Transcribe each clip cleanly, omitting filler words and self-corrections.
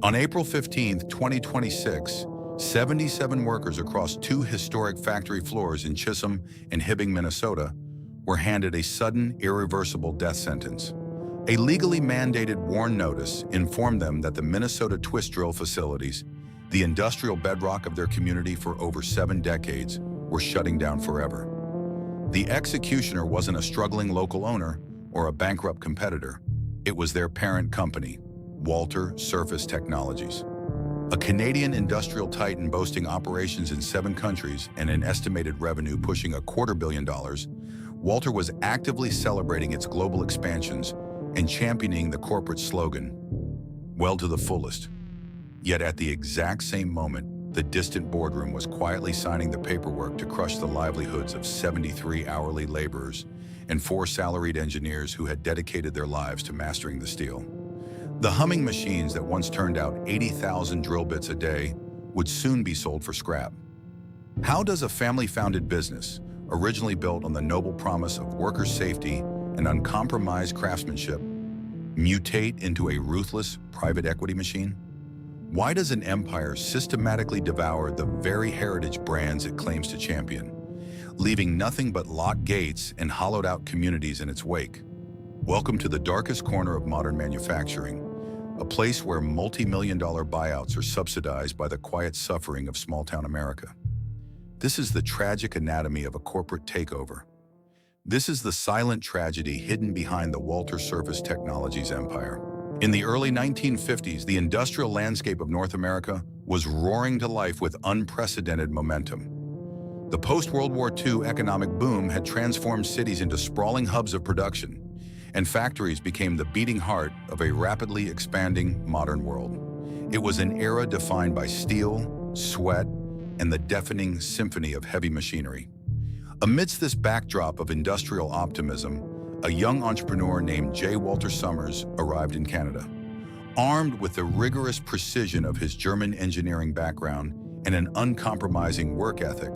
On April 15, 2026, 77 workers across two historic factory floors in Chisholm and Hibbing, Minnesota, were handed a sudden, irreversible death sentence. A legally mandated WARN notice informed them that the Minnesota twist drill facilities, the industrial bedrock of their community for over 7 decades, were shutting down forever. The executioner wasn't a struggling local owner or a bankrupt competitor. It was their parent company, Walter Surface Technologies. A Canadian industrial titan boasting operations in 7 countries and an estimated revenue pushing $250 million, Walter was actively celebrating its global expansions and championing the corporate slogan, "Well to the fullest." Yet at the exact same moment, the distant boardroom was quietly signing the paperwork to crush the livelihoods of 73 hourly laborers and 4 salaried engineers who had dedicated their lives to mastering the steel. The humming machines that once turned out 80,000 drill bits a day would soon be sold for scrap. How does a family-founded business, originally built on the noble promise of worker safety and uncompromised craftsmanship, mutate into a ruthless private equity machine? Why does an empire systematically devour the very heritage brands it claims to champion, leaving nothing but locked gates and hollowed-out communities in its wake? Welcome to the darkest corner of modern manufacturing, a place where multi-million-dollar buyouts are subsidized by the quiet suffering of small-town America. This is the tragic anatomy of a corporate takeover. This is the silent tragedy hidden behind the Walter Surface Technologies empire. In the early 1950s, the industrial landscape of North America was roaring to life with unprecedented momentum. The post-World War II economic boom had transformed cities into sprawling hubs of production, and factories became the beating heart of a rapidly expanding modern world. It was an era defined by steel, sweat, and the deafening symphony of heavy machinery. Amidst this backdrop of industrial optimism, a young entrepreneur named J. Walter Summers arrived in Canada. Armed with the rigorous precision of his German engineering background and an uncompromising work ethic,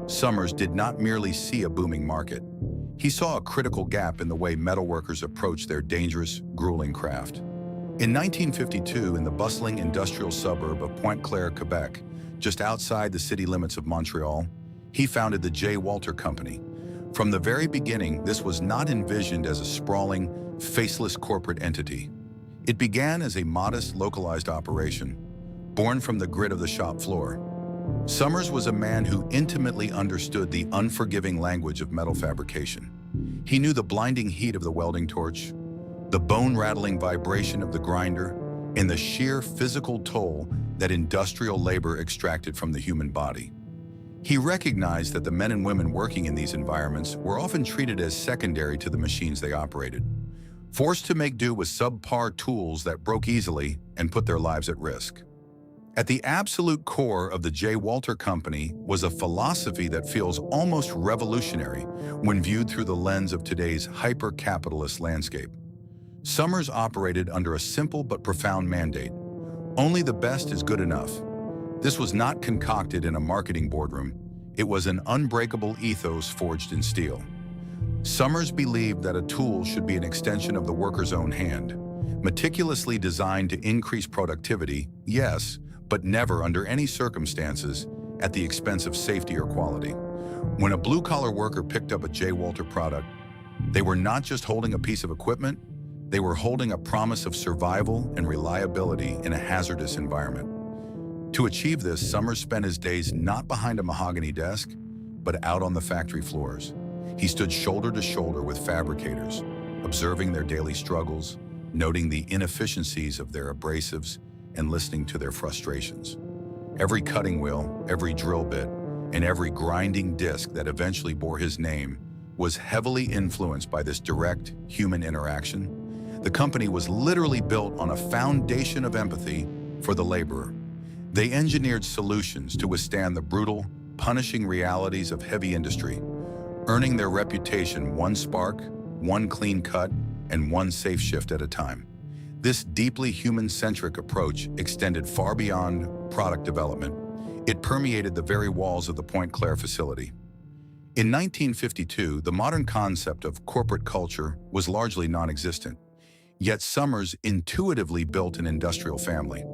Summers did not merely see a booming market. He saw a critical gap in the way metalworkers approached their dangerous, grueling craft. In 1952, in the bustling industrial suburb of Pointe-Claire, Quebec, just outside the city limits of Montreal, he founded the J. Walter Company. From the very beginning, this was not envisioned as a sprawling, faceless corporate entity. It began as a modest, localized operation, born from the grit of the shop floor. Summers was a man who intimately understood the unforgiving language of metal fabrication. He knew the blinding heat of the welding torch, the bone-rattling vibration of the grinder, and the sheer physical toll that industrial labor extracted from the human body. He recognized that the men and women working in these environments were often treated as secondary to the machines they operated, forced to make do with subpar tools that broke easily and put their lives at risk. At the absolute core of the J. Walter Company was a philosophy that feels almost revolutionary when viewed through the lens of today's hyper-capitalist landscape. Summers operated under a simple but profound mandate: only the best is good enough. This was not concocted in a marketing boardroom. It was an unbreakable ethos forged in steel. Summers believed that a tool should be an extension of the worker's own hand, meticulously designed to increase productivity, yes, but never under any circumstances at the expense of safety or quality. When a blue-collar worker picked up a J. Walter product, they were not just holding a piece of equipment, they were holding a promise of survival and reliability in a hazardous environment. To achieve this, Summers spent his days not behind a mahogany desk, but out on the factory floors. He stood shoulder to shoulder with fabricators, observing their daily struggles, noting the inefficiencies of their abrasives, and listening to their frustrations. Every cutting wheel, every drill bit, and every grinding disc that eventually bore his name was heavily influenced by this direct human interaction. The company was literally built on a foundation of empathy for the laborer. They engineered solutions to withstand the brutal, punishing realities of heavy industry, earning their reputation one spark, one clean cut, and one safe shift at a time. This deeply human-centric approach extended far beyond product development. It permeated the very walls of the Pointe-Claire facility. In 1952, the modern concept of corporate culture was largely non-existent. Yet Summers intuitively built an industrial family.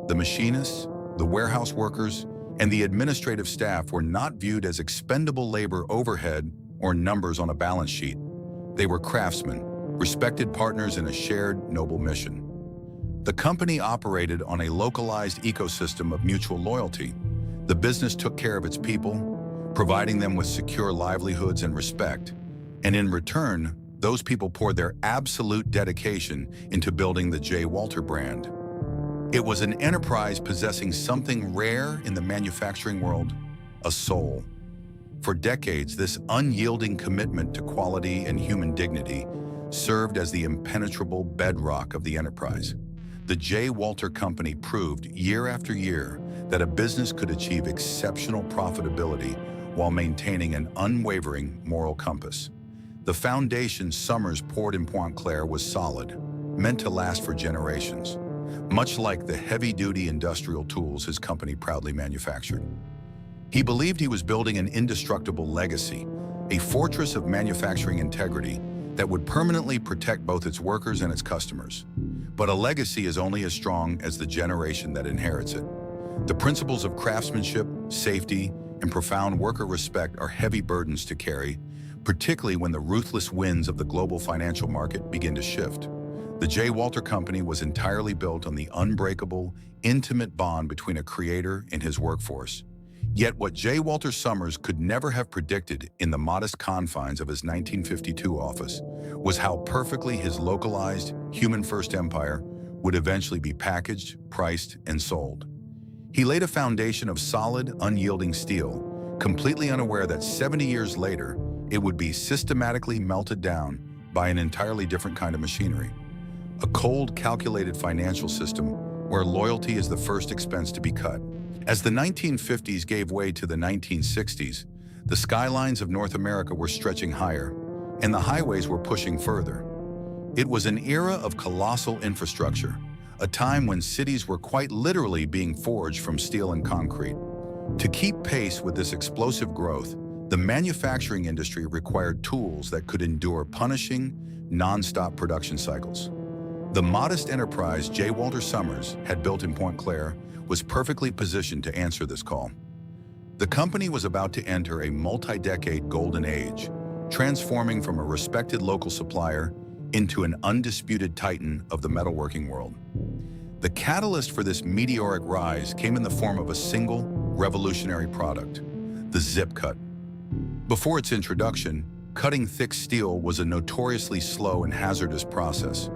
The machinists, the warehouse workers, and the administrative staff were not viewed as expendable labor overhead or numbers on a balance sheet. They were craftsmen, respected partners in a shared, noble mission. The company operated on a localized ecosystem of mutual loyalty. The business took care of its people, providing them with secure livelihoods and respect. And in return, those people poured their absolute dedication into building the J. Walter brand. It was an enterprise possessing something rare in the manufacturing world, a soul. For decades, this unyielding commitment to quality and human dignity served as the impenetrable bedrock of the enterprise. The J. Walter Company proved year after year that a business could achieve exceptional profitability while maintaining an unwavering moral compass. The foundation Summers poured in Pointe-Claire was solid, meant to last for generations, much like the heavy-duty industrial tools his company proudly manufactured. He believed he was building an indestructible legacy, a fortress of manufacturing integrity that would permanently protect both its workers and its customers. But a legacy is only as strong as the generation that inherits it. The principles of craftsmanship, safety, and profound worker respect are heavy burdens to carry, particularly when the ruthless winds of the global financial market begin to shift. The J. Walter Company was entirely built on the unbreakable, intimate bond between a creator and his workforce. Yet what J. Walter Summers could never have predicted in the modest confines of his 1952 office was how perfectly his localized, human-first empire would eventually be packaged, priced, and sold. He laid a foundation of solid, unyielding steel, completely unaware that 70 years later, it would be systematically melted down by an entirely different kind of machinery. A cold, calculated financial system where loyalty is the first expense to be cut. As the 1950s gave way to the 1960s, the skylines of North America were stretching higher, and the highways were pushing further. It was an era of colossal infrastructure, a time when cities were quite literally being forged from steel and concrete. To keep pace with this explosive growth, the manufacturing industry required tools that could endure punishing, non-stop production cycles. The modest enterprise J. Walter Summers had built in Pointe-Claire was perfectly positioned to answer this call. The company was about to enter a multi-decade golden age, transforming from a respected local supplier into an undisputed titan of the metalworking world. The catalyst for this meteoric rise came in the form of a single, revolutionary product, the zip cut. Before its introduction, cutting thick steel was a notoriously slow and hazardous process.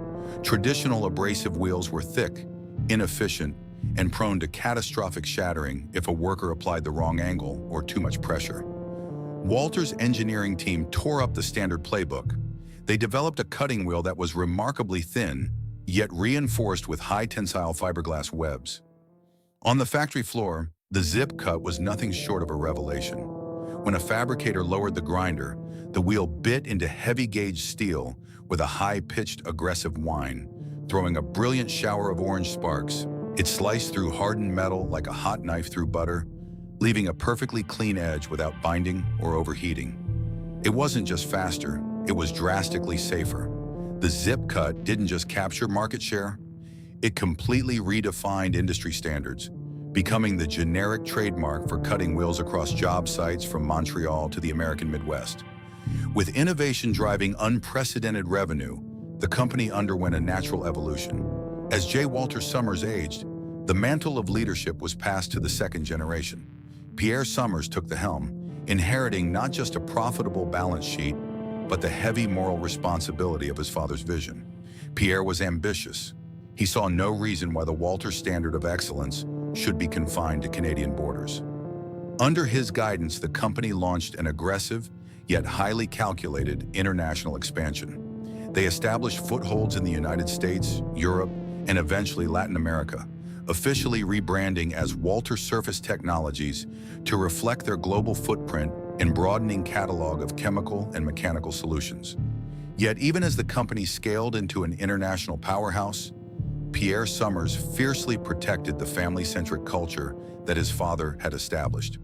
Traditional abrasive wheels were thick, inefficient, and prone to catastrophic shattering if a worker applied the wrong angle or too much pressure. Walter's engineering team tore up the standard playbook. They developed a cutting wheel that was remarkably thin, yet reinforced with high-tensile fiberglass webs. On the factory floor, the zip cut was nothing short of a revelation. When a fabricator lowered the grinder, the wheel bit into heavy-gauge steel with a high-pitched, aggressive whine, throwing a brilliant shower of orange sparks. It sliced through hardened metal like a hot knife through butter, leaving a perfectly clean edge without binding or overheating. It wasn't just faster, it was drastically safer. The zip cut didn't just capture market share, it completely redefined industry standards, becoming the generic trademark for cutting wheels across job sites from Montreal to the American Midwest. With innovation driving unprecedented revenue, the company underwent a natural evolution. As J. Walter Summers aged, the mantle of leadership was passed to the second generation. Pierre Summers took the helm, inheriting not just a profitable balance sheet, but the heavy moral responsibility of his father's vision. Pierre was ambitious. He saw no reason why the Walter standard of excellence should be confined to Canadian borders. Under his guidance, the company launched an aggressive, yet highly calculated international expansion. They established footholds in the United States, Europe, and eventually Latin America, officially rebranding as Walter Surface Technologies to reflect their global footprint and broadening catalog of chemical and mechanical solutions. Yet even as the company scaled into an international powerhouse, Pierre Summers fiercely protected the family-centric culture that his father had established.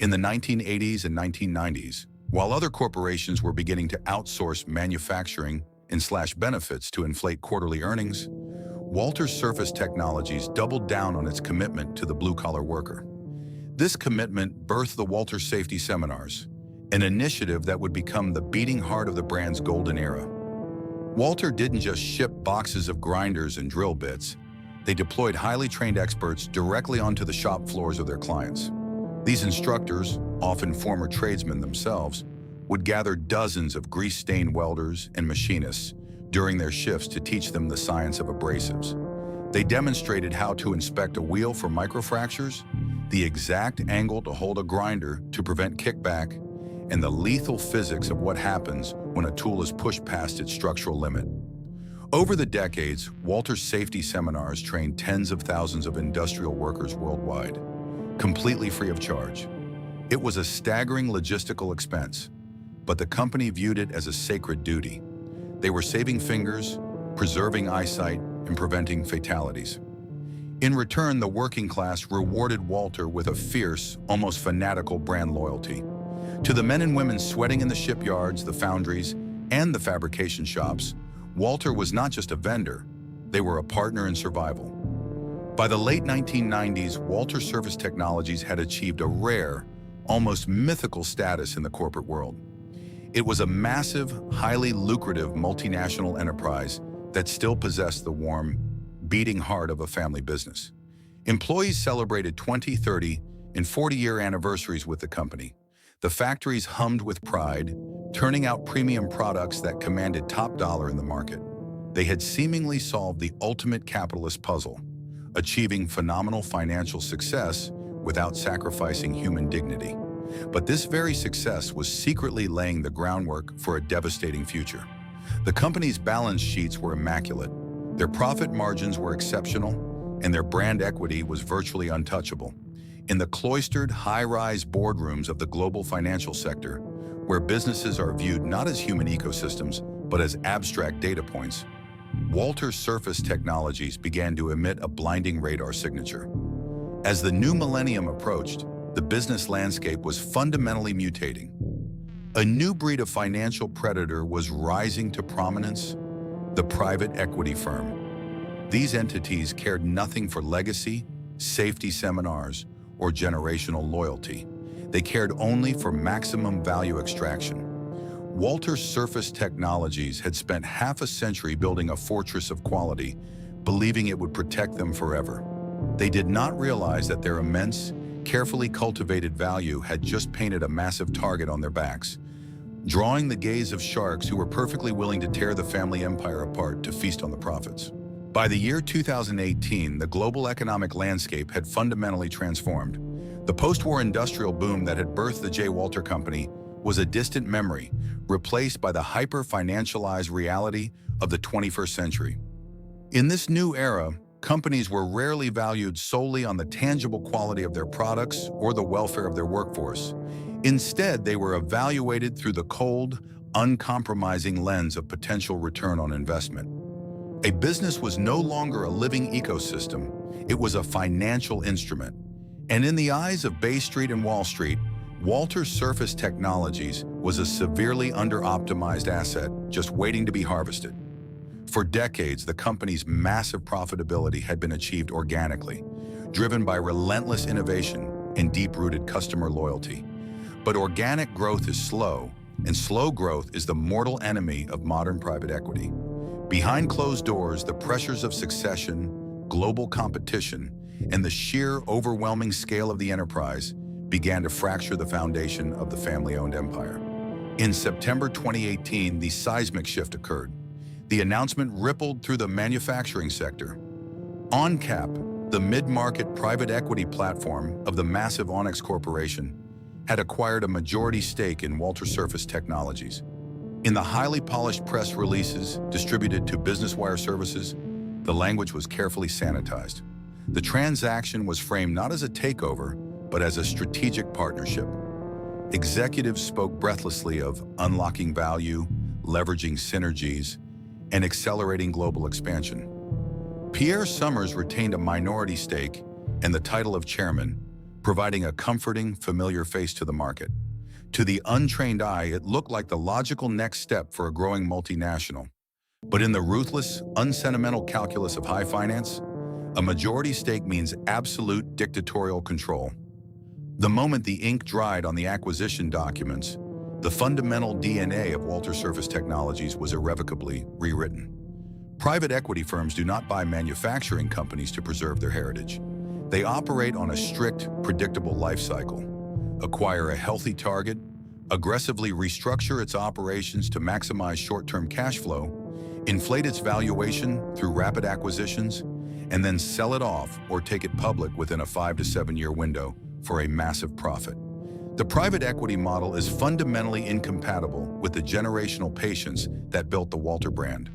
In the 1980s and 1990s, while other corporations were beginning to outsource manufacturing and slashed benefits to inflate quarterly earnings, Walter Surface Technologies doubled down on its commitment to the blue-collar worker. This commitment birthed the Walter Safety Seminars, an initiative that would become the beating heart of the brand's golden era. Walter didn't just ship boxes of grinders and drill bits. They deployed highly trained experts directly onto the shop floors of their clients. These instructors, often former tradesmen themselves, would gather dozens of grease-stained welders and machinists during their shifts to teach them the science of abrasives. They demonstrated how to inspect a wheel for microfractures, the exact angle to hold a grinder to prevent kickback, and the lethal physics of what happens when a tool is pushed past its structural limit. Over the decades, Walter's Safety Seminars trained tens of thousands of industrial workers worldwide, completely free of charge. It was a staggering logistical expense, but the company viewed it as a sacred duty. They were saving fingers, preserving eyesight, and preventing fatalities. In return, the working class rewarded Walter with a fierce, almost fanatical brand loyalty. To the men and women sweating in the shipyards, the foundries, and the fabrication shops, Walter was not just a vendor, they were a partner in survival. By the late 1990s, Walter Surface Technologies had achieved a rare, almost mythical status in the corporate world. It was a massive, highly lucrative multinational enterprise that still possessed the warm, beating heart of a family business. Employees celebrated 20, 30, and 40-year anniversaries with the company. The factories hummed with pride, turning out premium products that commanded top dollar in the market. They had seemingly solved the ultimate capitalist puzzle, achieving phenomenal financial success without sacrificing human dignity. But this very success was secretly laying the groundwork for a devastating future. The company's balance sheets were immaculate, their profit margins were exceptional, and their brand equity was virtually untouchable. In the cloistered, high-rise boardrooms of the global financial sector, where businesses are viewed not as human ecosystems, but as abstract data points, Walter Surface Technologies began to emit a blinding radar signature. As the new millennium approached, the business landscape was fundamentally mutating. A new breed of financial predator was rising to prominence: the private equity firm. These entities cared nothing for legacy, safety seminars, or generational loyalty. They cared only for maximum value extraction. Walter Surface Technologies had spent half a century building a fortress of quality, believing it would protect them forever. They did not realize that their immense, carefully cultivated value had just painted a massive target on their backs, drawing the gaze of sharks who were perfectly willing to tear the family empire apart to feast on the profits. By the year 2018, the global economic landscape had fundamentally transformed. The post-war industrial boom that had birthed the J. Walter Company was a distant memory, replaced by the hyper-financialized reality of the 21st century. In this new era, companies were rarely valued solely on the tangible quality of their products or the welfare of their workforce. Instead, they were evaluated through the cold, uncompromising lens of potential return on investment. A business was no longer a living ecosystem, it was a financial instrument. And in the eyes of Bay Street and Wall Street, Walter Surface Technologies was a severely under-optimized asset just waiting to be harvested. For decades, the company's massive profitability had been achieved organically, driven by relentless innovation and deep-rooted customer loyalty. But organic growth is slow, and slow growth is the mortal enemy of modern private equity. Behind closed doors, the pressures of succession, global competition, and the sheer overwhelming scale of the enterprise began to fracture the foundation of the family-owned empire. In September 2018, the seismic shift occurred. The announcement rippled through the manufacturing sector. OnCap, the mid-market private equity platform of the massive Onyx Corporation, had acquired a majority stake in Walter Surface Technologies. In the highly polished press releases distributed to Business Wire services, the language was carefully sanitized. The transaction was framed not as a takeover, but as a strategic partnership. Executives spoke breathlessly of unlocking value, leveraging synergies, and accelerating global expansion. Pierre Summers retained a minority stake and the title of chairman, providing a comforting, familiar face to the market. To the untrained eye, it looked like the logical next step for a growing multinational. But in the ruthless, unsentimental calculus of high finance, a majority stake means absolute dictatorial control. The moment the ink dried on the acquisition documents, the fundamental DNA of Walter Surface Technologies was irrevocably rewritten. Private equity firms do not buy manufacturing companies to preserve their heritage. They operate on a strict, predictable life cycle. Acquire a healthy target, aggressively restructure its operations to maximize short-term cash flow, inflate its valuation through rapid acquisitions, and then sell it off or take it public within a 5 to 7 year window for a massive profit. The private equity model is fundamentally incompatible with the generational patience that built the Walter brand.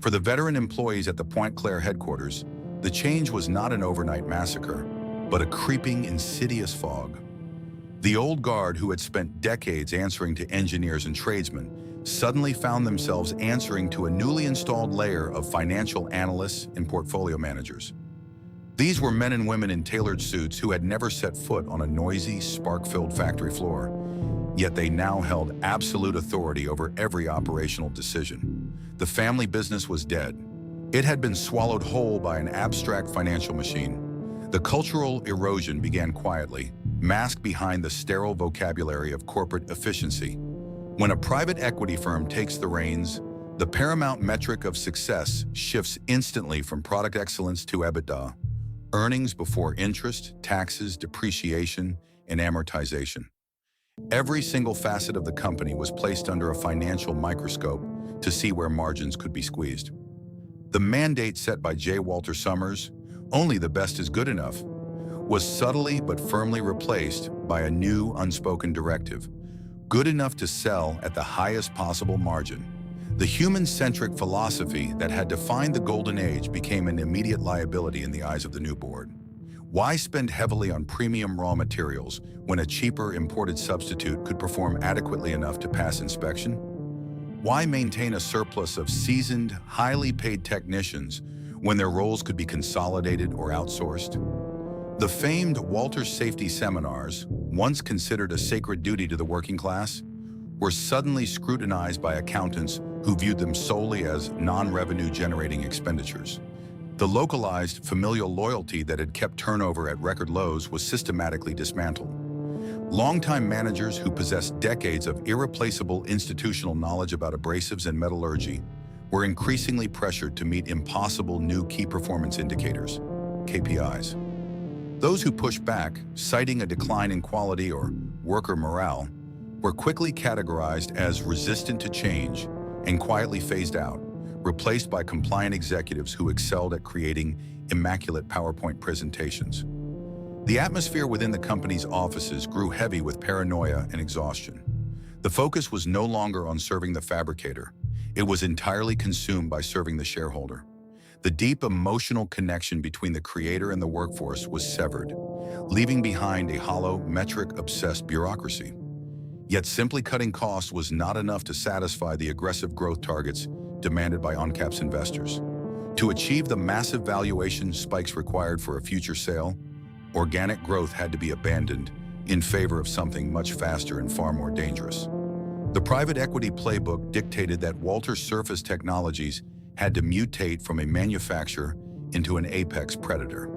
For the veteran employees at the Pointe Claire headquarters, the change was not an overnight massacre, but a creeping, insidious fog. The old guard who had spent decades answering to engineers and tradesmen suddenly found themselves answering to a newly installed layer of financial analysts and portfolio managers. These were men and women in tailored suits who had never set foot on a noisy, spark-filled factory floor, yet they now held absolute authority over every operational decision. The family business was dead. It had been swallowed whole by an abstract financial machine. The cultural erosion began quietly, masked behind the sterile vocabulary of corporate efficiency. When a private equity firm takes the reins, the paramount metric of success shifts instantly from product excellence to EBITDA, earnings before interest, taxes, depreciation, and amortization. Every single facet of the company was placed under a financial microscope to see where margins could be squeezed. The mandate set by J. Walter Summers, "Only the best is good enough," was subtly but firmly replaced by a new unspoken directive: good enough to sell at the highest possible margin. The human-centric philosophy that had defined the golden age became an immediate liability in the eyes of the new board. Why spend heavily on premium raw materials when a cheaper imported substitute could perform adequately enough to pass inspection? Why maintain a surplus of seasoned, highly paid technicians when their roles could be consolidated or outsourced? The famed Walter Safety Seminars, once considered a sacred duty to the working class, were suddenly scrutinized by accountants who viewed them solely as non-revenue generating expenditures. The localized, familial loyalty that had kept turnover at record lows was systematically dismantled. Longtime managers who possessed decades of irreplaceable institutional knowledge about abrasives and metallurgy were increasingly pressured to meet impossible new key performance indicators, KPIs. Those who pushed back, citing a decline in quality or worker morale, were quickly categorized as resistant to change and quietly phased out, replaced by compliant executives who excelled at creating immaculate PowerPoint presentations. The atmosphere within the company's offices grew heavy with paranoia and exhaustion. The focus was no longer on serving the fabricator. It was entirely consumed by serving the shareholder. The deep emotional connection between the creator and the workforce was severed, leaving behind a hollow, metric-obsessed bureaucracy. Yet simply cutting costs was not enough to satisfy the aggressive growth targets demanded by OnCap's investors. To achieve the massive valuation spikes required for a future sale, organic growth had to be abandoned in favor of something much faster and far more dangerous. The private equity playbook dictated that Walter Surface Technologies had to mutate from a manufacturer into an apex predator.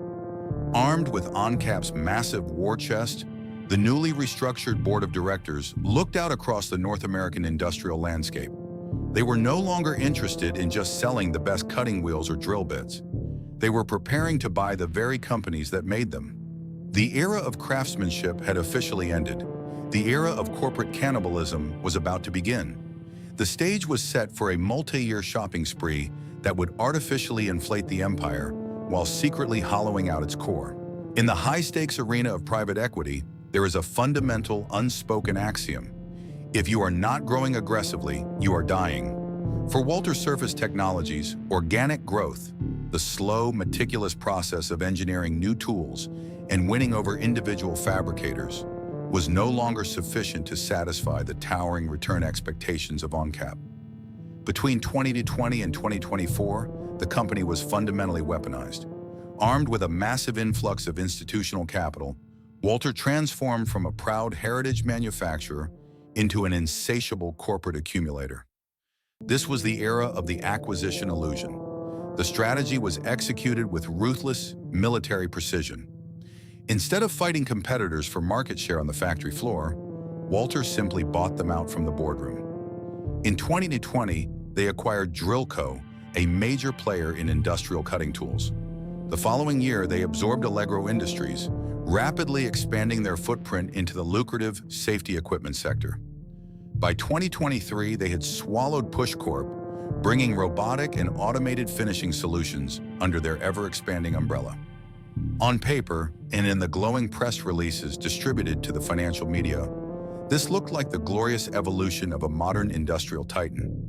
Armed with OnCap's massive war chest, the newly restructured board of directors looked out across the North American industrial landscape. They were no longer interested in just selling the best cutting wheels or drill bits. They were preparing to buy the very companies that made them. The era of craftsmanship had officially ended. The era of corporate cannibalism was about to begin. The stage was set for a multi-year shopping spree that would artificially inflate the empire while secretly hollowing out its core. In the high-stakes arena of private equity, there is a fundamental, unspoken axiom: if you are not growing aggressively, you are dying. For Walter Surface Technologies, organic growth, the slow, meticulous process of engineering new tools and winning over individual fabricators, was no longer sufficient to satisfy the towering return expectations of OnCap. Between 2020 and 2024, the company was fundamentally weaponized. Armed with a massive influx of institutional capital, Walter transformed from a proud heritage manufacturer into an insatiable corporate accumulator. This was the era of the acquisition illusion. The strategy was executed with ruthless military precision. Instead of fighting competitors for market share on the factory floor, Walter simply bought them out from the boardroom. In 2020, they acquired Drillco, a major player in industrial cutting tools. The following year, they absorbed Allegro Industries, rapidly expanding their footprint into the lucrative safety equipment sector. By 2023, they had swallowed PushCorp, bringing robotic and automated finishing solutions under their ever-expanding umbrella. On paper, and in the glowing press releases distributed to the financial media, this looked like the glorious evolution of a modern industrial titan.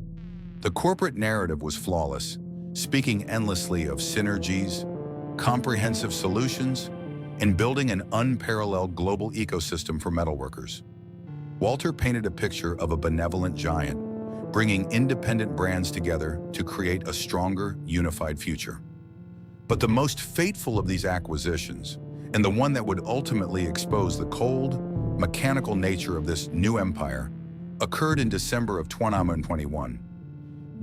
The corporate narrative was flawless, speaking endlessly of synergies, comprehensive solutions, and building an unparalleled global ecosystem for metalworkers. Walter painted a picture of a benevolent giant, bringing independent brands together to create a stronger, unified future. But the most fateful of these acquisitions, and the one that would ultimately expose the cold, mechanical nature of this new empire, occurred in December of 2021.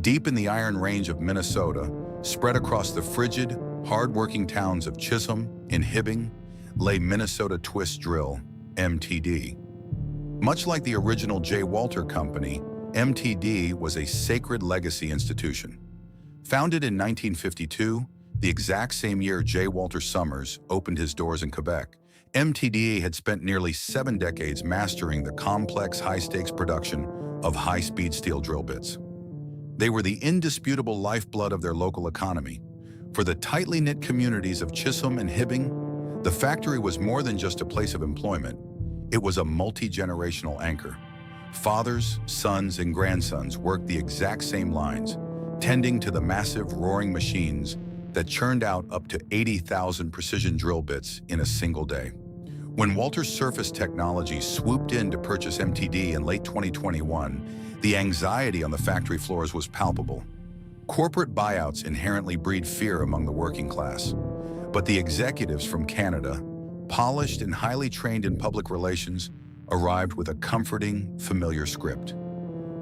Deep in the Iron Range of Minnesota, spread across the frigid, hard-working towns of Chisholm and Hibbing, lay Minnesota Twist Drill, MTD. Much like the original J. Walter Company, MTD was a sacred legacy institution. Founded in 1952, the exact same year J. Walter Summers opened his doors in Quebec, MTD had spent nearly 7 decades mastering the complex, high-stakes production of high-speed steel drill bits. They were the indisputable lifeblood of their local economy. For the tightly knit communities of Chisholm and Hibbing, the factory was more than just a place of employment. It was a multi-generational anchor. Fathers, sons, and grandsons worked the exact same lines, tending to the massive, roaring machines that churned out up to 80,000 precision drill bits in a single day. When Walter Surface Technologies swooped in to purchase MTD in late 2021, the anxiety on the factory floors was palpable. Corporate buyouts inherently breed fear among the working class, but the executives from Canada, polished and highly trained in public relations, arrived with a comforting, familiar script.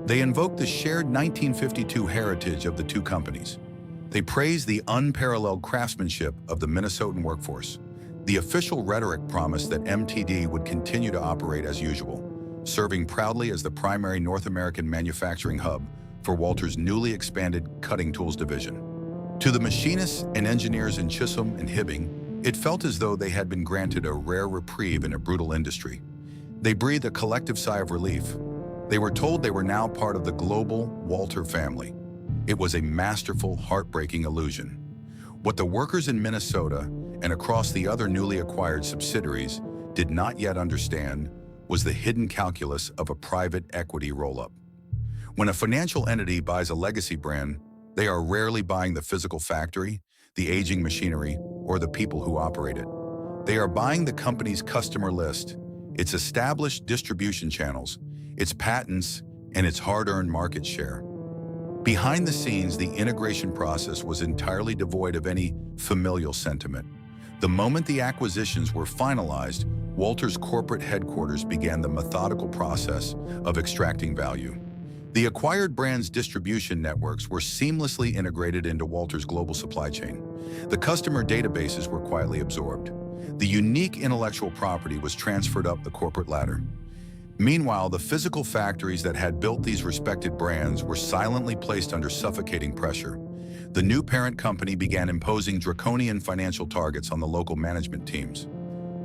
They invoked the shared 1952 heritage of the two companies. They praised the unparalleled craftsmanship of the Minnesotan workforce. The official rhetoric promised that MTD would continue to operate as usual, serving proudly as the primary North American manufacturing hub for Walter's newly expanded cutting tools division. To the machinists and engineers in Chisholm and Hibbing, it felt as though they had been granted a rare reprieve in a brutal industry. They breathed a collective sigh of relief. They were told they were now part of the global Walter family. It was a masterful, heartbreaking illusion. What the workers in Minnesota and across the other newly acquired subsidiaries did not yet understand was the hidden calculus of a private equity roll-up. When a financial entity buys a legacy brand, they are rarely buying the physical factory, the aging machinery, or the people who operate it. They are buying the company's customer list, its established distribution channels, its patents, and its hard-earned market share. Behind the scenes, the integration process was entirely devoid of any familial sentiment. The moment the acquisitions were finalized, Walter's corporate headquarters began the methodical process of extracting value. The acquired brand's distribution networks were seamlessly integrated into Walter's global supply chain. The customer databases were quietly absorbed. The unique intellectual property was transferred up the corporate ladder. Meanwhile, the physical factories that had built these respected brands were silently placed under suffocating pressure. The new parent company began imposing draconian financial targets on the local management teams.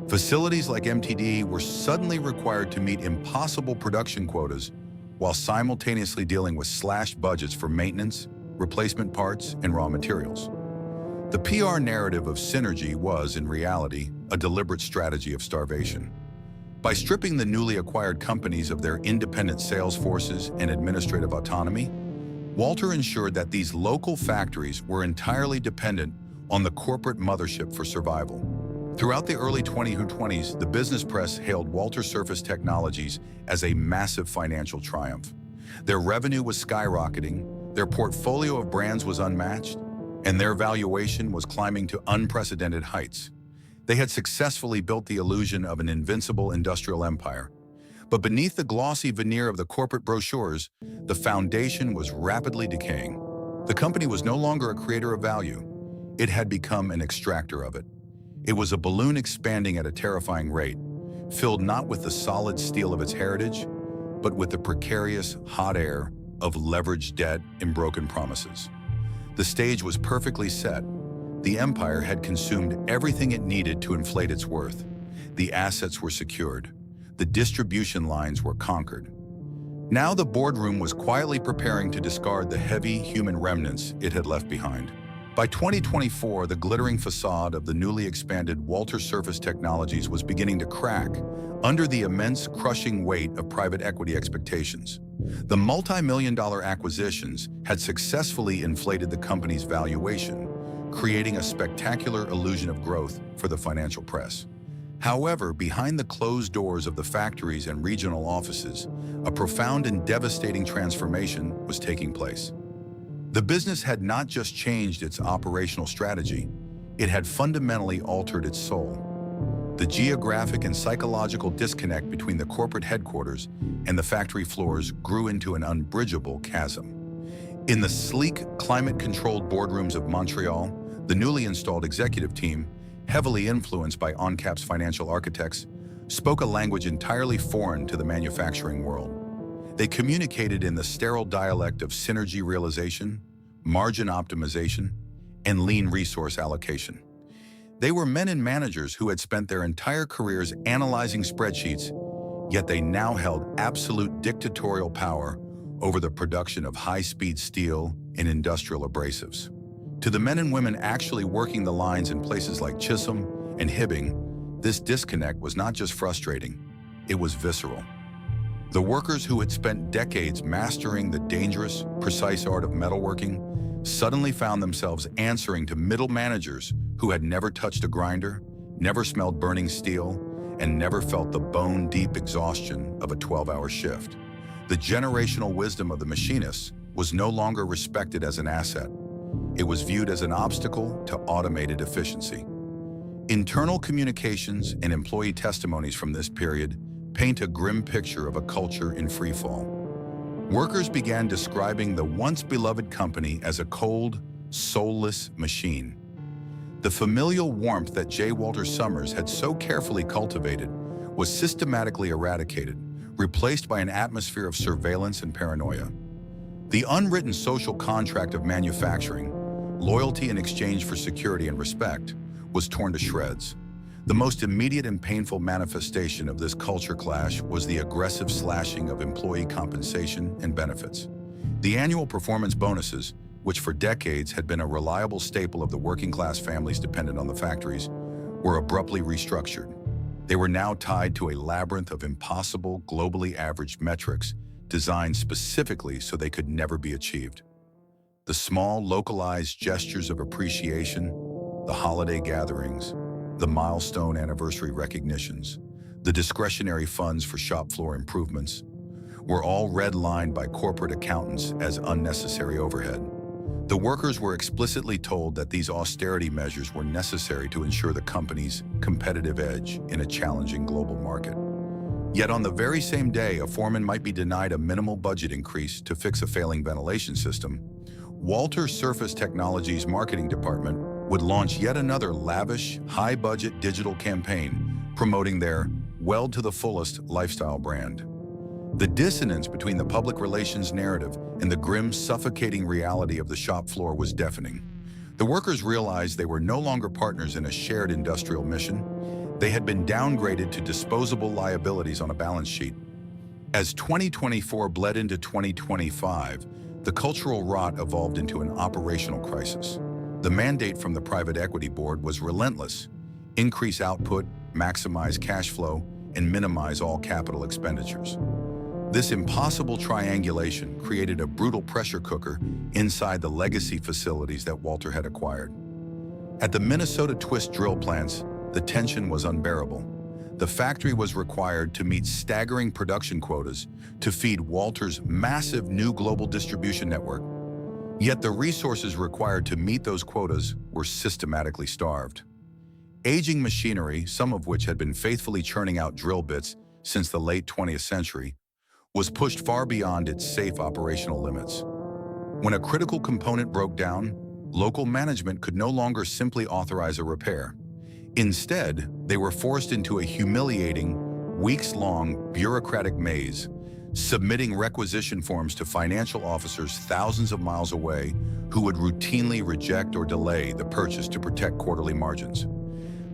Facilities like MTD were suddenly required to meet impossible production quotas while simultaneously dealing with slashed budgets for maintenance, replacement parts, and raw materials. The PR narrative of synergy was, in reality, a deliberate strategy of starvation. By stripping the newly acquired companies of their independent sales forces and administrative autonomy, Walter ensured that these local factories were entirely dependent on the corporate mothership for survival. Throughout the early 2020s, the business press hailed Walter Surface Technologies as a massive financial triumph. Their revenue was skyrocketing, their portfolio of brands was unmatched, and their valuation was climbing to unprecedented heights. They had successfully built the illusion of an invincible industrial empire. But beneath the glossy veneer of the corporate brochures, the foundation was rapidly decaying. The company was no longer a creator of value. It had become an extractor of it. It was a balloon expanding at a terrifying rate, filled not with the solid steel of its heritage, but with the precarious, hot air of leveraged debt and broken promises. The stage was perfectly set. The empire had consumed everything it needed to inflate its worth. The assets were secured. The distribution lines were conquered. Now the boardroom was quietly preparing to discard the heavy human remnants it had left behind. By 2024, the glittering facade of the newly expanded Walter Surface Technologies was beginning to crack under the immense, crushing weight of private equity expectations. The multi-million-dollar acquisitions had successfully inflated the company's valuation, creating a spectacular illusion of growth for the financial press. However, behind the closed doors of the factories and regional offices, a profound and devastating transformation was taking place. The business had not just changed its operational strategy, it had fundamentally altered its soul. The geographic and psychological disconnect between the corporate headquarters and the factory floors grew into an unbridgeable chasm. In the sleek, climate-controlled boardrooms of Montreal, the newly installed executive team, heavily influenced by ONCAP's financial architects, spoke a language entirely foreign to the manufacturing world. They communicated in the sterile dialect of synergy realization, margin optimization, and lean resource allocation. They were men and managers who had spent their entire careers analyzing spreadsheets, yet they now held absolute dictatorial power over the production of high-speed steel and industrial abrasives. To the men and women actually working the lines in places like Chisholm and Hibbing, this disconnect was not just frustrating, it was visceral. The workers who had spent decades mastering the dangerous, precise art of metalworking suddenly found themselves answering to middle managers who had never touched a grinder, never smelled burning steel, and never felt the bone-deep exhaustion of a 12-hour shift. The generational wisdom of the machinists was no longer respected as an asset. It was viewed as an obstacle to automated efficiency. Internal communications and employee testimonies from this period paint a grim picture of a culture in freefall. Workers began describing the once beloved company as a cold, soulless machine. The familial warmth that J. Walter Summers had so carefully cultivated was systematically eradicated, replaced by an atmosphere of surveillance and paranoia. The unwritten social contract of manufacturing, loyalty in exchange for security and respect, was torn to shreds. The most immediate and painful manifestation of this culture clash was the aggressive slashing of employee compensation and benefits. The annual performance bonuses, which for decades had been a reliable staple of the working-class families dependent on the factories, were abruptly restructured. They were now tied to a labyrinth of impossible, globally averaged metrics designed specifically so they could never be achieved. The small, localized gestures of appreciation, the holiday gatherings, the milestone anniversary recognitions, the discretionary funds for shop floor improvements, were all redlined by corporate accountants as unnecessary overhead. The workers were explicitly told that these austerity measures were necessary to ensure the company's competitive edge in a challenging global market. Yet on the very same day a foreman might be denied a minimal budget increase to fix a failing ventilation system, Walter Surface Technologies' marketing department would launch yet another lavish, high-budget digital campaign promoting their weld-to-the-fullest lifestyle brand. The dissonance between the public relations narrative and the grim, suffocating reality of the shop floor was deafening. The workers realized they were no longer partners in a shared industrial mission. They had been downgraded to disposable liabilities on a balance sheet. As 2024 bled into 2025, the cultural rot evolved into an operational crisis. The mandate from the private equity board was relentless: increase output, maximize cash flow, and minimize all capital expenditures. This impossible triangulation created a brutal pressure cooker inside the legacy facilities that Walter had acquired. At the Minnesota Twist drill plants, the tension was unbearable. The factory was required to meet staggering production quotas to feed Walter's massive new global distribution network. Yet the resources required to meet those quotas were systematically starved. Aging machinery, some of which had been faithfully churning out drill bits, since the late 20th century, was pushed far beyond its safe operational limits. When a critical component broke down, local management could no longer simply authorize a repair. Instead, they were forced into a humiliating, weeks-long bureaucratic maze, submitting requisition forms to financial officers thousands of miles away who would routinely reject or delay the purchase to protect quarterly margins.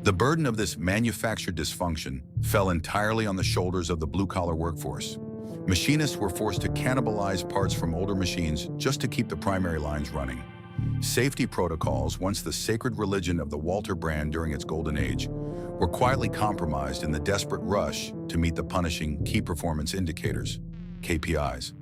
The burden of this manufactured dysfunction fell entirely on the shoulders of the blue-collar workforce. Machinists were forced to cannibalize parts from older machines just to keep the primary lines running. Safety protocols, once the sacred religion of the Walter brand during its golden age, were quietly compromised in the desperate rush to meet the punishing key performance indicators, KPIs.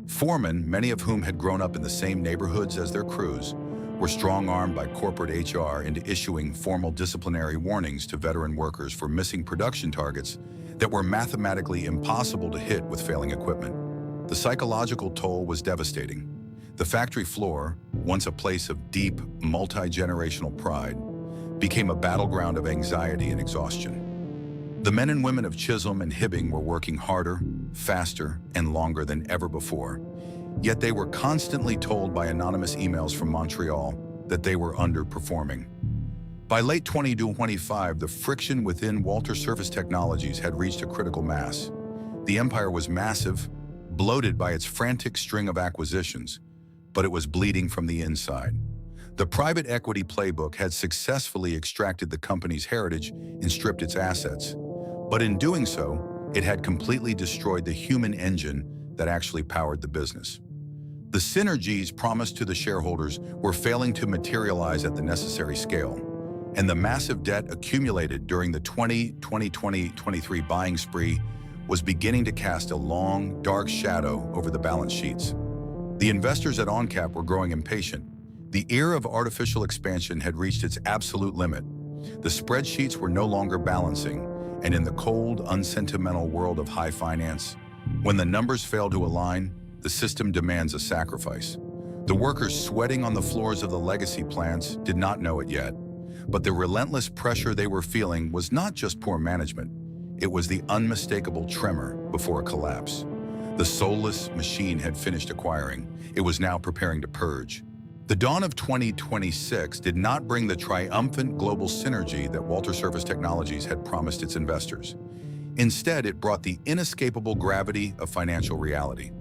Foremen, many of whom had grown up in the same neighborhoods as their crews, were strong-armed by corporate HR into issuing formal disciplinary warnings to veteran workers for missing production targets that were mathematically impossible to hit with failing equipment. The psychological toll was devastating. The factory floor, once a place of deep, multi-generational pride, became a battleground of anxiety and exhaustion. The men and women of Chisholm and Hibbing were working harder, faster, and longer than ever before, yet they were constantly told by anonymous emails from Montreal that they were underperforming. By late 2025, the friction within Walter Surface Technologies had reached a critical mass. The empire was massive, bloated by its frantic string of acquisitions, but it was bleeding from the inside. The private equity playbook had successfully extracted the company's heritage and stripped its assets. But in doing so, it had completely destroyed the human engine that actually powered the business. The synergies promised to the shareholders were failing to materialize at the necessary scale, and the massive debt accumulated during the 2023 buying spree was beginning to cast a long, dark shadow over the balance sheets. The investors at OnCap were growing impatient. The era of artificial expansion had reached its absolute limit. The spreadsheets were no longer balancing, and in the cold, unsentimental world of high finance, when the numbers fail to align, the system demands a sacrifice. The workers sweating on the floors of the legacy plants did not know it yet, but the relentless pressure they were feeling was not just poor management. It was the unmistakable tremor before a collapse. The soulless machine had finished acquiring. It was now preparing to purge. The dawn of 2026 did not bring the triumphant global synergy that Walter Surface Technologies had promised its investors. Instead, it brought the inescapable gravity of financial reality.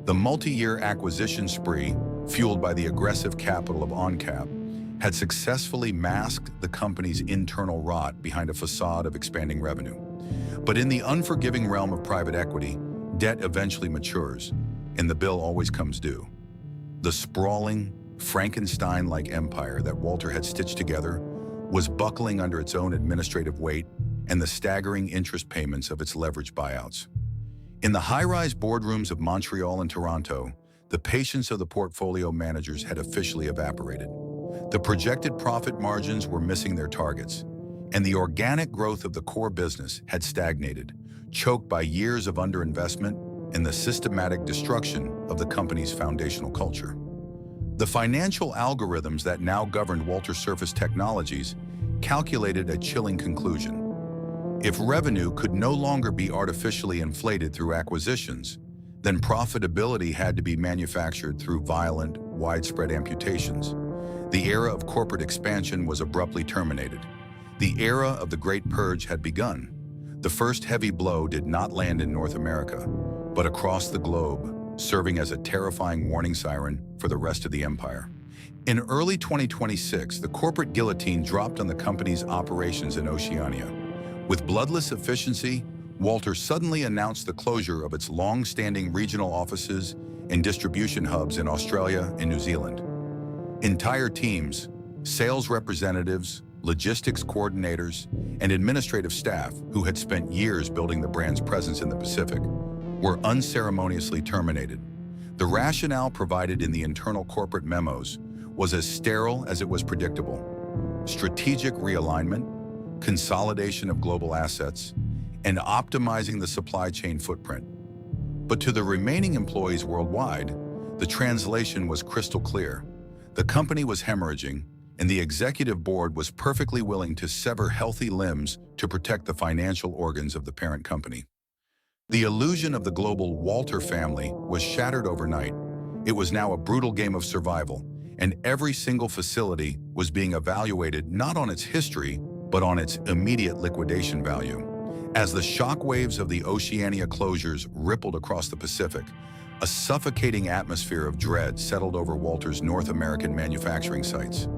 The multi-year acquisition spree, fueled by the aggressive capital of OnCap, had successfully masked the company's internal rot behind a facade of expanding revenue. But in the unforgiving realm of private equity, debt eventually matures, and the bill always comes due. The sprawling, Frankenstein-like empire that Walter had stitched together was buckling under its own administrative weight and the staggering interest payments of its leveraged buyouts. In the high-rise boardrooms of Montreal and Toronto, the patience of the portfolio managers had officially evaporated. The projected profit margins were missing their targets, and the organic growth of the core business had stagnated, choked by years of underinvestment and the systematic destruction of the company's foundational culture. The financial algorithms that now governed Walter Surface Technologies calculated a chilling conclusion. If revenue could no longer be artificially inflated through acquisitions, then profitability had to be manufactured through violent, widespread amputations. The era of corporate expansion was abruptly terminated. The era of the Great Purge had begun. The first heavy blow did not land in North America, but across the globe, serving as a terrifying warning siren for the rest of the empire. In early 2026, the corporate guillotine dropped on the company's operations in Oceania. With bloodless efficiency, Walter suddenly announced the closure of its long-standing regional offices and distribution hubs in Australia and New Zealand. Entire teams, sales representatives, logistics coordinators, and administrative staff who had spent years building the brand's presence in the Pacific were unceremoniously terminated. The rationale provided in the internal corporate memos was as sterile as it was predictable. Strategic realignment, consolidation of global assets, and optimizing the supply chain footprint. But to the remaining employees worldwide, the translation was crystal clear. The company was hemorrhaging, and the executive board was perfectly willing to sever healthy limbs to protect the financial organs of the parent company. The illusion of the global Walter family was shattered overnight. It was now a brutal game of survival, and every single facility was being evaluated not on its history, but on its immediate liquidation value. As the shockwaves of the Oceania closures rippled across the Pacific, a suffocating atmosphere of dread settled over Walter's North American manufacturing sites.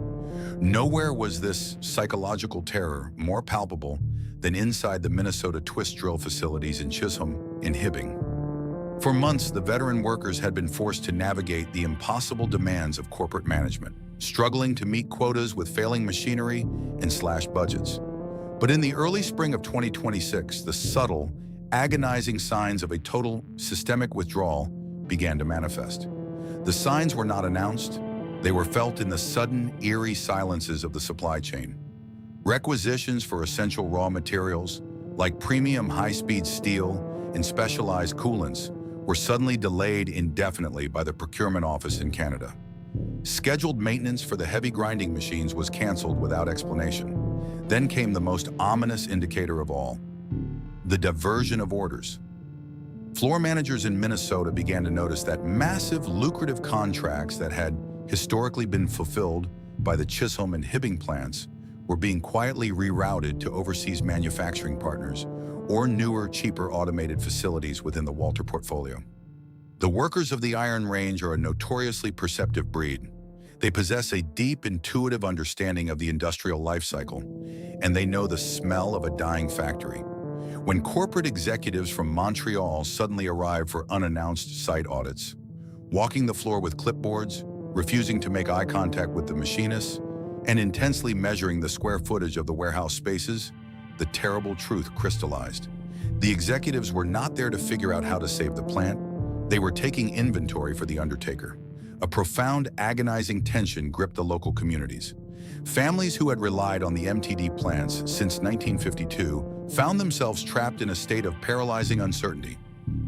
Nowhere was this psychological terror more palpable than inside the Minnesota twist drill facilities in Chisholm and Hibbing. For months, the veteran workers had been forced to navigate the impossible demands of corporate management, struggling to meet quotas with failing machinery and slashed budgets. But in the early spring of 2026, the subtle, agonizing signs of a total systemic withdrawal began to manifest. The signs were not announced. They were felt in the sudden, eerie silences of the supply chain. Requisitions for essential raw materials, like premium high-speed steel and specialized coolants, were suddenly delayed indefinitely by the procurement office in Canada. Scheduled maintenance for the heavy grinding machines was canceled without explanation. Then came the most ominous indicator of all: the diversion of orders. Floor managers in Minnesota began to notice that massive, lucrative contracts that had historically been fulfilled by the Chisholm and Hibbing plants were being quietly rerouted to overseas manufacturing partners or newer, cheaper automated facilities within the Walter portfolio. The workers of the Iron Range are a notoriously perceptive breed. They possess a deep, intuitive understanding of the industrial life cycle, and they know the smell of a dying factory. When corporate executives from Montreal suddenly arrive for unannounced site audits, walking the floor with clipboards, refusing to make eye contact with the machinists, and intensely measuring the square footage of the warehouse spaces, the terrible truth crystallized. The executives were not there to figure out how to save the plant. They were taking inventory for the undertaker. A profound, agonizing tension gripped the local communities. Families who had relied on the MTD plants since 1952 found themselves trapped in a state of paralyzing uncertainty.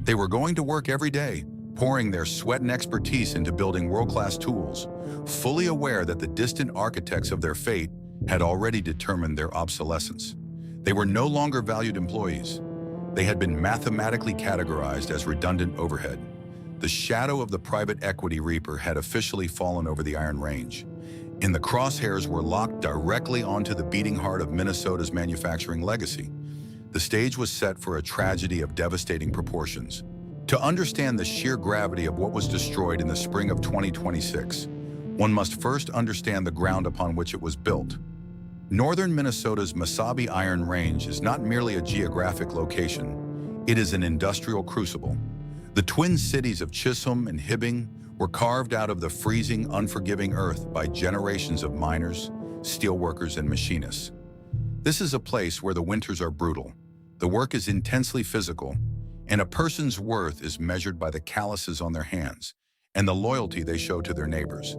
They were going to work every day, pouring their sweat and expertise into building world-class tools, fully aware that the distant architects of their fate had already determined their obsolescence. They were no longer valued employees. They had been mathematically categorized as redundant overhead. The shadow of the private equity reaper had officially fallen over the Iron Range, and the crosshairs were locked directly onto the beating heart of Minnesota's manufacturing legacy. The stage was set for a tragedy of devastating proportions. To understand the sheer gravity of what was destroyed in the spring of 2026, one must first understand the ground upon which it was built. Northern Minnesota's Mesabi Iron Range is not merely a geographic location, it is an industrial crucible. The twin cities of Chisholm and Hibbing were carved out of the freezing, unforgiving earth by generations of miners, steelworkers, and machinists. This is a place where the winters are brutal, the work is intensely physical, and a person's worth is measured by the calluses on their hands and the loyalty they show to their neighbors.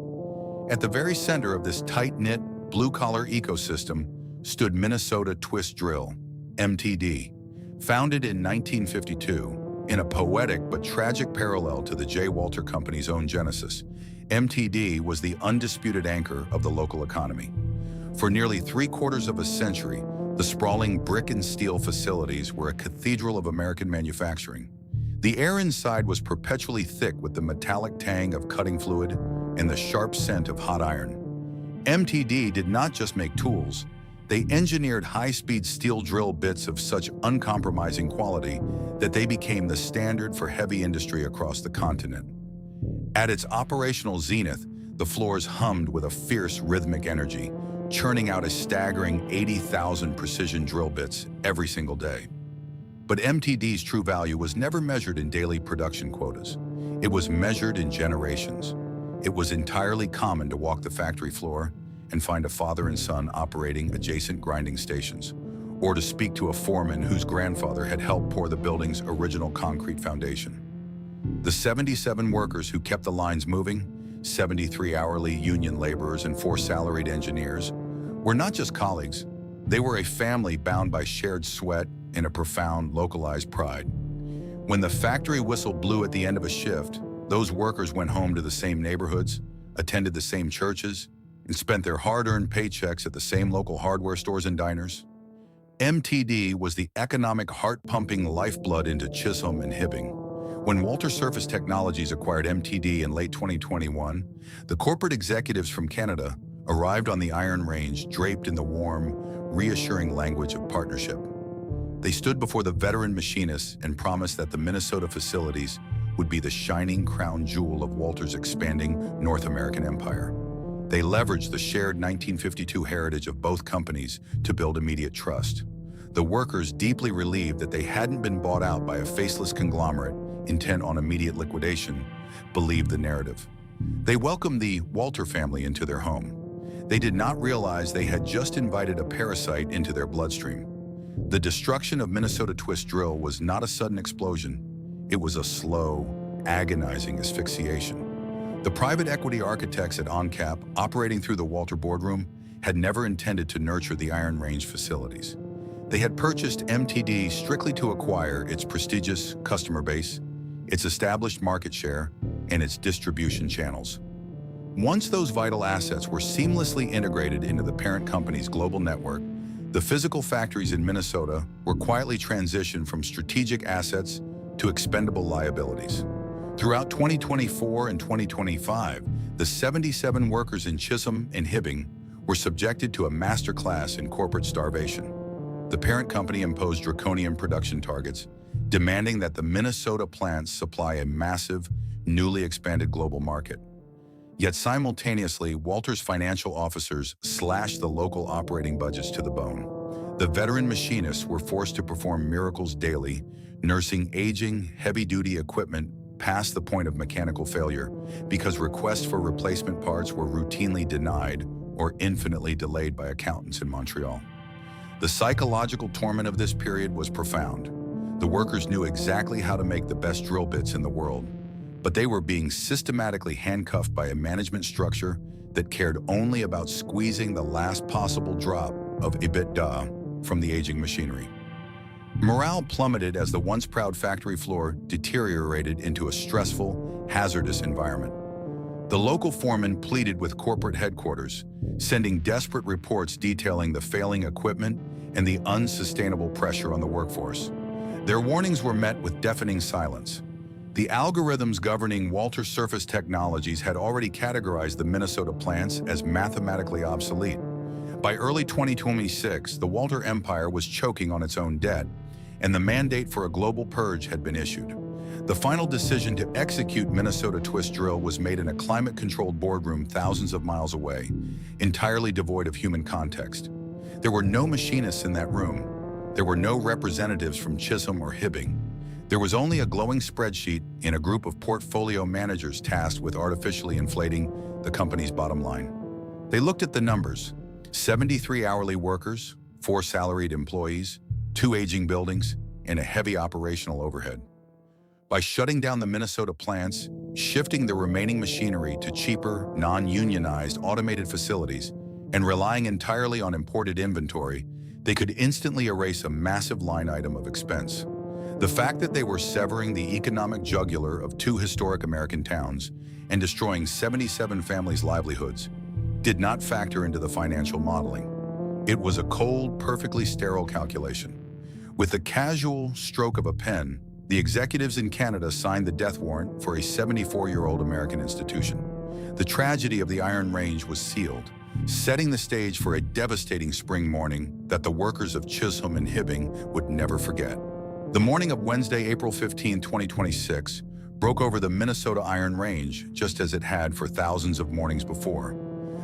At the very center of this tight-knit, blue-collar ecosystem stood Minnesota Twist Drill, MTD. Founded in 1952, in a poetic but tragic parallel to the J. Walter Company's own genesis, MTD was the undisputed anchor of the local economy. For nearly 3/4 of a century, the sprawling brick and steel facilities were a cathedral of American manufacturing. The air inside was perpetually thick with the metallic tang of cutting fluid and the sharp scent of hot iron. MTD did not just make tools, they engineered high-speed steel drill bits of such uncompromising quality that they became the standard for heavy industry across the continent. At its operational zenith, the floors hummed with a fierce rhythmic energy, churning out a staggering 80,000 precision drill bits every single day. But MTD's true value was never measured in daily production quotas. It was measured in generations. It was entirely common to walk the factory floor and find a father and son operating adjacent grinding stations, or to speak to a foreman whose grandfather had helped pour the building's original concrete foundation. The 77 workers who kept the lines moving, 73 hourly union laborers and 4 salaried engineers, were not just colleagues. They were a family bound by shared sweat and a profound, localized pride. When the factory whistle blew at the end of a shift, those workers went home to the same neighborhoods, attended the same churches, and spent their hard-earned paychecks at the same local hardware stores and diners. MTD was the economic heart-pumping lifeblood into Chisholm and Hibbing. When Walter Surface Technologies acquired MTD in late 2021, the corporate executives from Canada arrived on the Iron Range draped in the warm, reassuring language of partnership. They stood before the veteran machinists and promised that the Minnesota facilities would be the shining crown jewel of Walter's expanding North American empire. They leveraged the shared 1952 heritage of both companies to build immediate trust. The workers, deeply relieved that they hadn't been bought out by a faceless conglomerate intent on immediate liquidation, believed the narrative. They welcomed the Walter family into their home. They did not realize they had just invited a parasite into their bloodstream. The destruction of Minnesota Twist Drill was not a sudden explosion. It was a slow, agonizing asphyxiation. The private equity architects at OnCap, operating through the Walter boardroom, had never intended to nurture the Iron Range facilities. They had purchased MTD strictly to acquire its prestigious customer base, its established market share, and its distribution channels. Once those vital assets were seamlessly integrated into the parent company's global network, the physical factories in Minnesota were quietly transitioned from strategic assets to expendable liabilities. Throughout 2024 and 2025, the 77 workers in Chisholm and Hibbing were subjected to a masterclass in corporate starvation. The parent company imposed draconian production targets, demanding that the Minnesota plants supply a massive, newly expanded global market. Yet simultaneously, Walter's financial officers slashed the local operating budgets to the bone. The veteran machinists were forced to perform miracles daily, nursing aging, heavy-duty equipment past the point of mechanical failure because requests for replacement parts were routinely denied or infinitely delayed by accountants in Montreal. The psychological torment of this period was profound. The workers knew exactly how to make the best drill bits in the world, but they were being systematically handcuffed by a management structure that cared only about squeezing the last possible drop of EBITDA from the aging machinery. Morale plummeted as the once proud factory floor deteriorated into a stressful, hazardous environment. The local foreman pleaded with corporate headquarters, sending desperate reports detailing the failing equipment and the unsustainable pressure on the workforce. Their warnings were met with deafening silence. The algorithms governing Walter Surface Technologies had already categorized the Minnesota plants as mathematically obsolete. By early 2026, the Walter empire was choking on its own debt, and the mandate for a global purge had been issued. The final decision to execute Minnesota Twist Drill was made in a climate-controlled boardroom thousands of miles away, entirely devoid of human context. There were no machinists in that room. There were no representatives from Chisholm or Hibbing. There was only a glowing spreadsheet and a group of portfolio managers tasked with artificially inflating the company's bottom line. They looked at the numbers: 73 hourly workers, 4 salaried employees, 2 aging buildings, and a heavy operational overhead. By shutting down the Minnesota plants, shifting the remaining machinery to cheaper, non-unionized automated facilities, and relying entirely on imported inventory, they could instantly erase a massive line item of expense. The fact that they were severing the economic jugular of 2 historic American towns and destroying 77 families' livelihoods did not factor into the financial modeling. It was a cold, perfectly sterile calculation. With the casual stroke of a pen, the executives in Canada signed the death warrant for a 74-year-old American institution. The tragedy of the Iron Range was sealed, setting the stage for a devastating spring morning that the workers of Chisholm and Hibbing would never forget. The morning of Wednesday, April 15, 2026, broke over the Minnesota Iron Range just as it had for thousands of mornings before.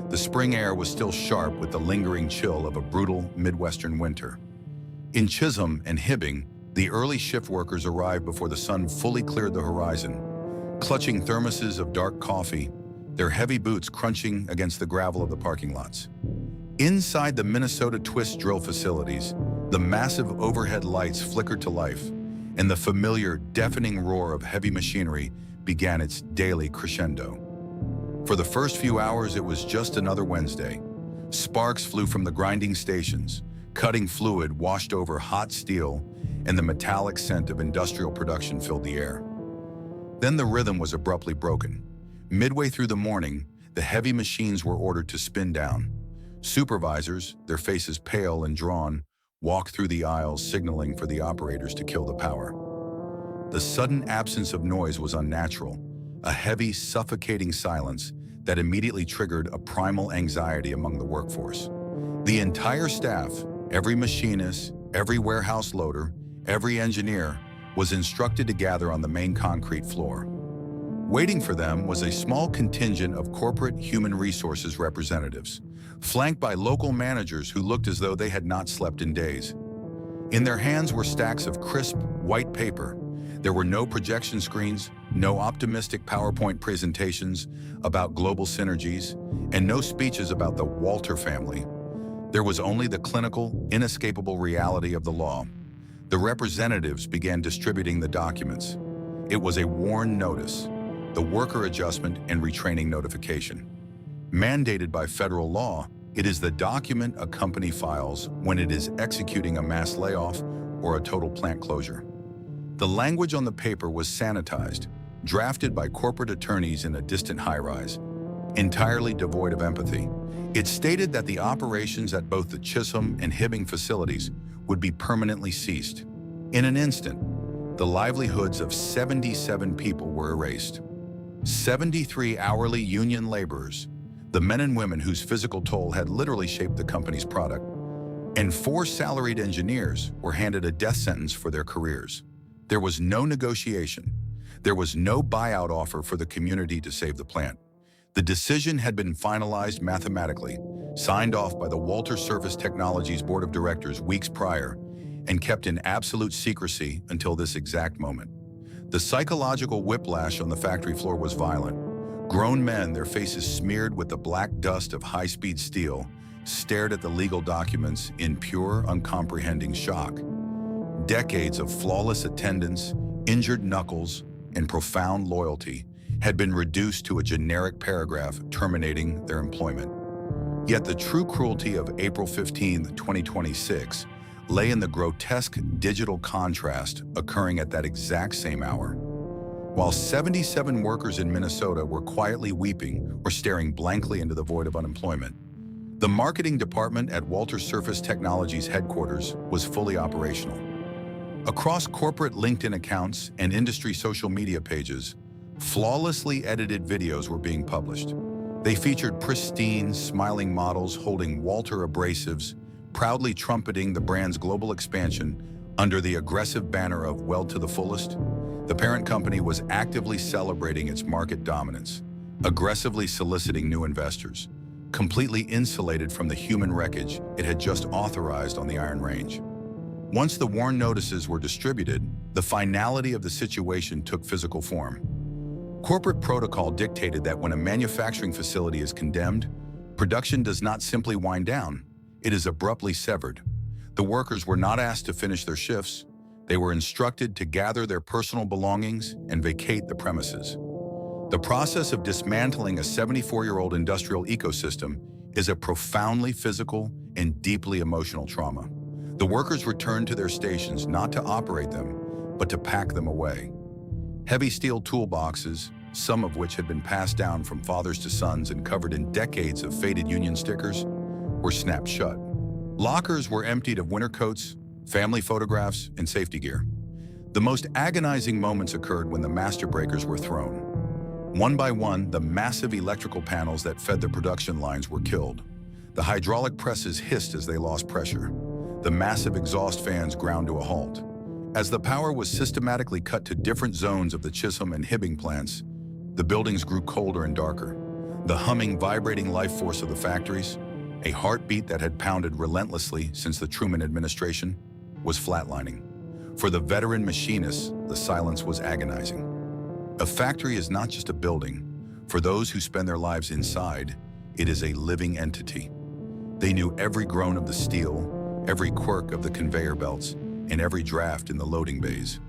The spring air was still sharp with the lingering chill of a brutal Midwestern winter. In Chisholm and Hibbing, the early shift workers arrived before the sun fully cleared the horizon, clutching thermoses of dark coffee, their heavy boots crunching against the gravel of the parking lots. Inside the Minnesota Twist Drill facilities, the massive overhead lights flickered to life, and the familiar, deafening roar of heavy machinery began its daily crescendo. For the first few hours, it was just another Wednesday. Sparks flew from the grinding stations, cutting fluid washed over hot steel, and the metallic scent of industrial production filled the air. Then the rhythm was abruptly broken. Midway through the morning, the heavy machines were ordered to spin down. Supervisors, their faces pale and drawn, walked through the aisles signaling for the operators to kill the power. The sudden absence of noise was unnatural, a heavy, suffocating silence that immediately triggered a primal anxiety among the workforce. The entire staff, every machinist, every warehouse loader, every engineer, was instructed to gather on the main concrete floor. Waiting for them was a small contingent of corporate human resources representatives, flanked by local managers who looked as though they had not slept in days. In their hands were stacks of crisp, white paper. There were no projection screens, no optimistic PowerPoint presentations about global synergies, and no speeches about the Walter family. There was only the clinical, inescapable reality of the law. The representatives began distributing the documents. It was a WARN notice, the worker adjustment and retraining notification. Mandated by federal law, it is the document a company files when it is executing a mass layoff or a total plant closure. The language on the paper was sanitized, drafted by corporate attorneys in a distant high-rise, entirely devoid of empathy. It stated that the operations at both the Chisholm and Hibbing facilities would be permanently ceased. In an instant, the livelihoods of 77 people were erased. 73 hourly union laborers, the men and women whose physical toll had literally shaped the company's product, and 4 salaried engineers were handed a death sentence for their careers. There was no negotiation. There was no buyout offer for the community to save the plant. The decision had been finalized mathematically, signed off by the Walter Surface Technologies Board of Directors weeks prior, and kept in absolute secrecy until this exact moment. The psychological whiplash on the factory floor was violent. Grown men, their faces smeared with the black dust of high-speed steel, stared at the legal documents in pure, uncomprehending shock. Decades of flawless attendance, injured knuckles, and profound loyalty had been reduced to a generic paragraph terminating their employment. Yet the true cruelty of April 15, 2026, lay in the grotesque digital contrast occurring at that exact same hour. While 77 workers in Minnesota were quietly weeping or staring blankly into the void of unemployment, the marketing department at Walter Surface Technologies headquarters was fully operational. Across corporate LinkedIn accounts and industry social media pages, flawlessly edited videos were being published. They featured pristine, smiling models holding Walter abrasives, proudly trumpeting the brand's global expansion under the aggressive banner of "Weld to the fullest." The parent company was actively celebrating its market dominance, aggressively soliciting new investors, completely insulated from the human wreckage it had just authorized on the Iron Range. Once the WARN notices were distributed, the finality of the situation took physical form. Corporate protocol dictated that when a manufacturing facility is condemned, production does not simply wind down, it is abruptly severed. The workers were not asked to finish their shifts. They were instructed to gather their personal belongings and vacate the premises. The process of dismantling a 74-year-old industrial ecosystem is a profoundly physical and deeply emotional trauma. The workers returned to their stations not to operate them, but to pack them away. Heavy steel toolboxes, some of which had been passed down from fathers to sons and covered in decades of faded union stickers, were snapped shut. Lockers were emptied of winter coats, family photographs, and safety gear. The most agonizing moments occurred when the master breakers were thrown. One by one, the massive electrical panels that fed the production lines were killed. The hydraulic presses hissed as they lost pressure. The massive exhaust fans ground to a halt. As the power was systematically cut to different zones of the Chisholm and Hibbing plants, the buildings grew colder and darker. The humming, vibrating life force of the factories, a heartbeat that had pounded relentlessly since the Truman administration, was flatlining. For the veteran machinists, the silence was agonizing. A factory is not just a building. For those who spend their lives inside, it is a living entity. They knew every groan of the steel, every quirk of the conveyor belts, and every draft in the loading bays.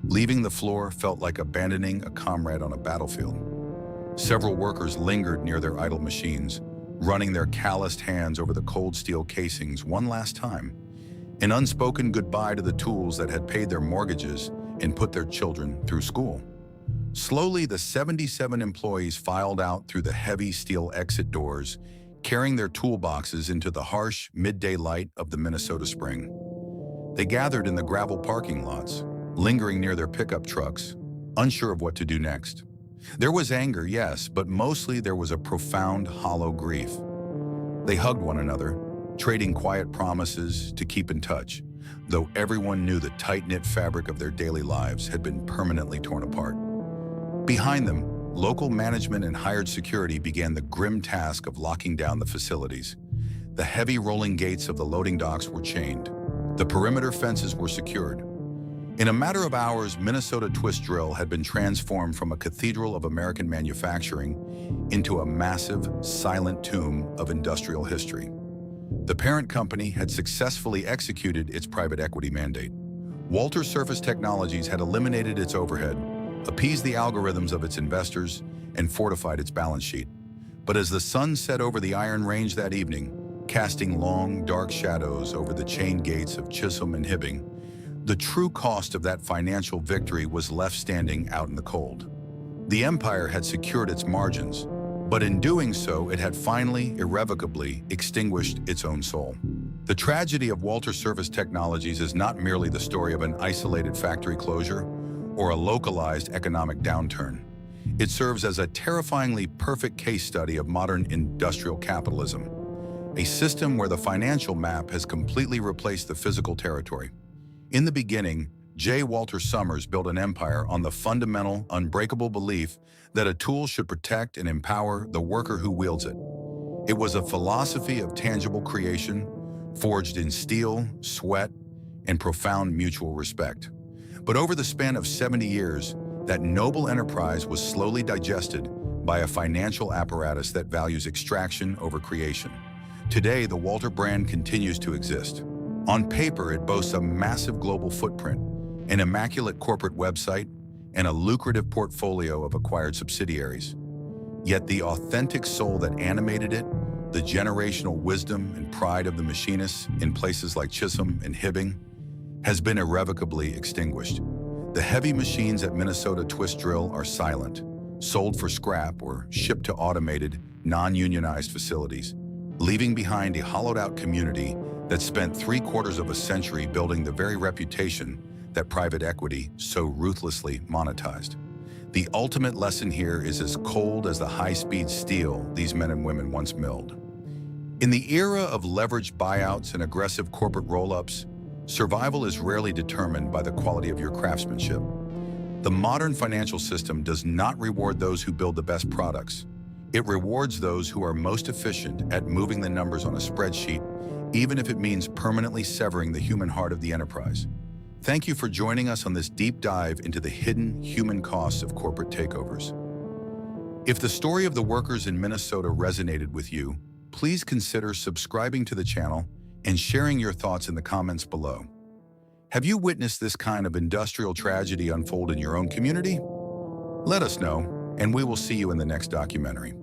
Leaving the floor felt like abandoning a comrade on a battlefield. Several workers lingered near their idle machines, running their calloused hands over the cold steel casings one last time, an unspoken goodbye to the tools that had paid their mortgages and put their children through school. Slowly, the 77 employees filed out through the heavy steel exit doors, carrying their toolboxes into the harsh midday light of the Minnesota spring. They gathered in the gravel parking lots, lingering near their pickup trucks, unsure of what to do next. There was anger, yes, but mostly there was a profound, hollow grief. They hugged one another, trading quiet promises to keep in touch, though everyone knew the tight-knit fabric of their daily lives had been permanently torn apart. Behind them, local management and hired security began the grim task of locking down the facilities. The heavy rolling gates of the loading docks were chained. The perimeter fences were secured. In a matter of hours, Minnesota Twist Drill had been transformed from a cathedral of American manufacturing into a massive, silent tomb of industrial history. The parent company had successfully executed its private equity mandate. Walter Surface Technologies had eliminated its overhead, appeased the algorithms of its investors, and fortified its balance sheet. But as the sun set over the Iron Range that evening, casting long, dark shadows over the chained gates of Chisholm and Hibbing, the true cost of that financial victory was left standing out in the cold. The empire had secured its margins, but in doing so, it had finally, irrevocably, extinguished its own soul. The tragedy of Walter Surface Technologies is not merely the story of an isolated factory closure or a localized economic downturn. It serves as a terrifyingly perfect case study of modern industrial capitalism, a system where the financial map has completely replaced the physical territory. In the beginning, J. Walter Summers built an empire on the fundamental, unbreakable belief that a tool should protect and empower the worker who wields it. It was a philosophy of tangible creation, forged in steel, sweat, and profound mutual respect. But over the span of 70 years, that noble enterprise was slowly digested by a financial apparatus that values extraction over creation. Today, the Walter brand continues to exist. On paper, it boasts a massive global footprint, an immaculate corporate website, and a lucrative portfolio of acquired subsidiaries. Yet the authentic soul that animated it, the generational wisdom and pride of the machinists in places like Chisholm and Hibbing, has been irrevocably extinguished. The heavy machines at Minnesota Twist Drill are silent, sold for scrap or shipped to automated, non-unionized facilities, leaving behind a hollowed-out community that spent 3/4 of a century building the very reputation that private equity so ruthlessly monetized. The ultimate lesson here is as cold as the high-speed steel these men and women once milled. In the era of leveraged buyouts and aggressive corporate roll-ups, survival is rarely determined by the quality of your craftsmanship. The modern financial system does not reward those who build the best products. It rewards those who are most efficient at moving the numbers on a spreadsheet, even if it means permanently severing the human heart of the enterprise. Thank you for joining us on this deep dive into the hidden human costs of corporate takeovers. If the story of the workers in Minnesota resonated with you, please consider subscribing to the channel and sharing your thoughts in the comments below. Have you witnessed this kind of industrial tragedy unfold in your own community? Let us know, and we will see you in the next documentary.